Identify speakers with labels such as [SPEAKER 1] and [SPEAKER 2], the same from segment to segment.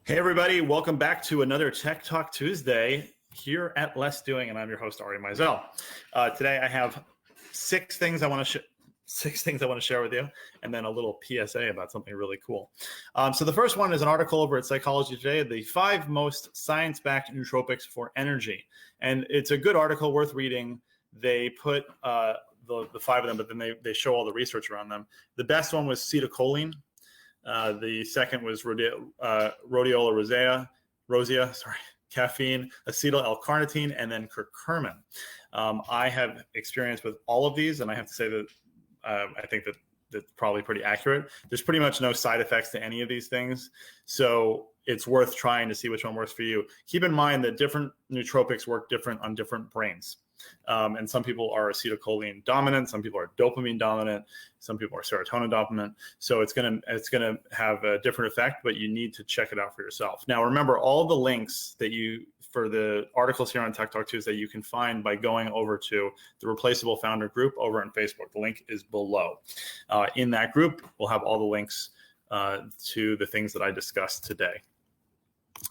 [SPEAKER 1] Hey everybody, welcome back to another Tech Talk Tuesday here at Less Doing, and I'm your host Ari Mizell. Today I have six things I want to share with you, and then a little PSA about something really cool. So the first one is an article over at Psychology Today, the 5 most science-backed nootropics for energy, and it's a good article worth reading. They put the 5 of them, but then they show all the research around them. The best one was acetylcholine. The second was rhodiola rosea, caffeine, acetyl L-carnitine, and then curcumin. I have experience with all of these, and I have to say that I think that that's probably pretty accurate. There's pretty much no side effects to any of these things, so it's worth trying to see which one works for you. Keep in mind that different nootropics work different on different brains. And some people are acetylcholine dominant, some people are dopamine dominant, some people are serotonin dominant. So it's gonna have a different effect, but you need to check it out for yourself. Now, remember, all the links that for the articles here on Tech Talk Tuesday, you can find by going over to the Replaceable Founder group over on Facebook. The link is below. In that group, we'll have all the links to the things that I discussed today.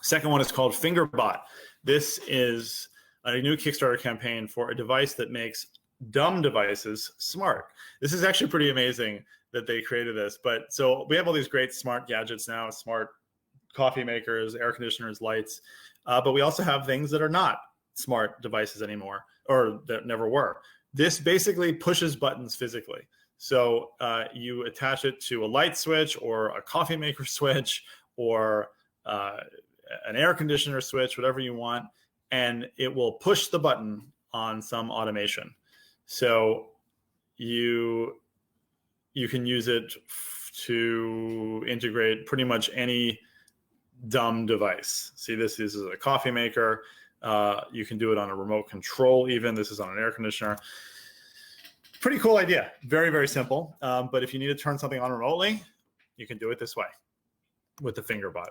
[SPEAKER 1] Second one is called FingerBot. This is a new Kickstarter campaign for a device that makes dumb devices smart. This is actually pretty amazing that they created this. But so we have all these great smart gadgets now, smart coffee makers, air conditioners, lights, but we also have things that are not smart devices anymore, or that never were. This basically pushes buttons physically. So you attach it to a light switch or a coffee maker switch or an air conditioner switch, whatever you want, and it will push the button on some automation. So you can use it to integrate pretty much any dumb device. See, this is a coffee maker. You can do it on a remote control even. This is on an air conditioner. Pretty cool idea. Very, very simple. But if you need to turn something on remotely, you can do it this way with the FingerBot.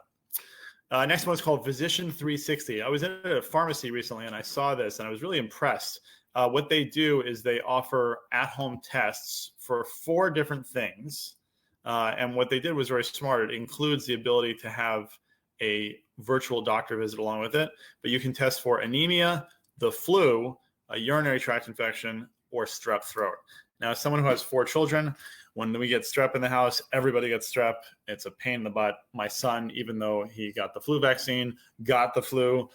[SPEAKER 1] Next one is called Physician 360. I was in a pharmacy recently and I saw this and I was really impressed. What they do is they offer at-home tests for 4 different things. And what they did was very smart. It includes the ability to have a virtual doctor visit along with it, but you can test for anemia, the flu, a urinary tract infection, or strep throat. Now, as someone who has 4 children, when we get strep in the house, everybody gets strep. It's a pain in the butt. My son, even though he got the flu vaccine, got the flu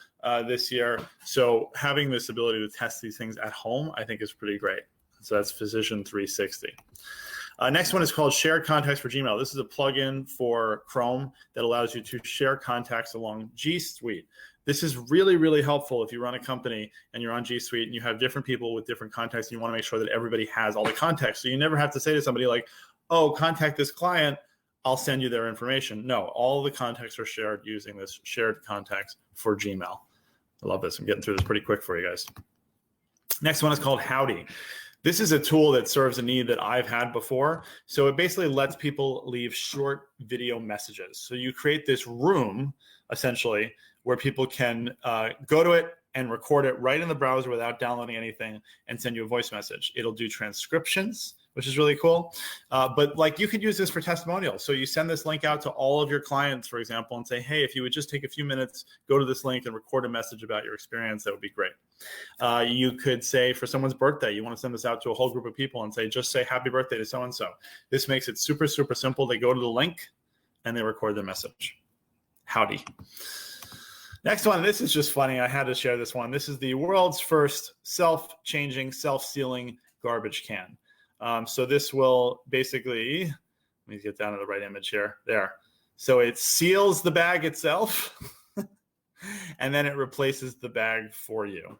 [SPEAKER 1] this year. So having this ability to test these things at home, I think is pretty great. So that's Physician 360. Next one is called Shared Contacts for Gmail. This is a plugin for Chrome that allows you to share contacts along G Suite. This is really, really helpful if you run a company and you're on G Suite and you have different people with different contacts and you want to make sure that everybody has all the contacts. So you never have to say to somebody like, oh, contact this client, I'll send you their information. No, all the contacts are shared using this Shared Contacts for Gmail. I love this. I'm getting through this pretty quick for you guys. Next one is called Howdy. This is a tool that serves a need that I've had before. So it basically lets people leave short video messages. So you create this room, essentially, where people can go to it and record it right in the browser without downloading anything and send you a voice message. It'll do transcriptions, which is really cool. But like, you could use this for testimonials. So you send this link out to all of your clients, for example, and say, hey, if you would just take a few minutes, go to this link and record a message about your experience, that would be great. You could say for someone's birthday, you want to send this out to a whole group of people and say, just say happy birthday to so-and-so. This makes it super, super simple. They go to the link and they record the message. Howdy. Next one, this is just funny. I had to share this one. This is the world's first self-changing, self-sealing garbage can. So this will basically, let me get down to the right image here. There. So it seals the bag itself and then it replaces the bag for you.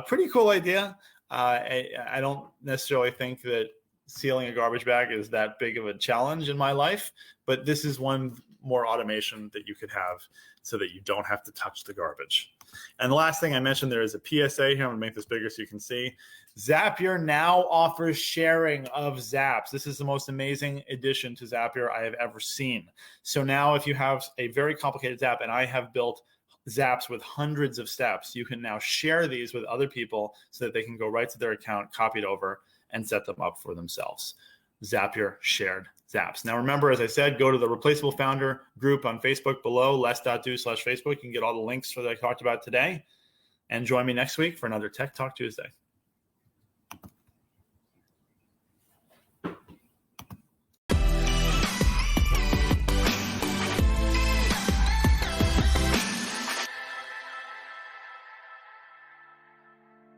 [SPEAKER 1] Pretty cool idea. I don't necessarily think that sealing a garbage bag is that big of a challenge in my life, but this is one more automation that you could have so that you don't have to touch the garbage. And the last thing I mentioned, there is a PSA here. I'm gonna make this bigger so you can see. Zapier now offers sharing of Zaps. This is the most amazing addition to Zapier I have ever seen. So now if you have a very complicated Zap, and I have built Zaps with hundreds of steps, you can now share these with other people so that they can go right to their account, copy it over, and set them up for themselves. Zapier Shared zaps. Now, remember, as I said, go to the Replaceable Founder group on Facebook below, les.do/Facebook. You can get all the links that I talked about today. And join me next week for another Tech Talk Tuesday.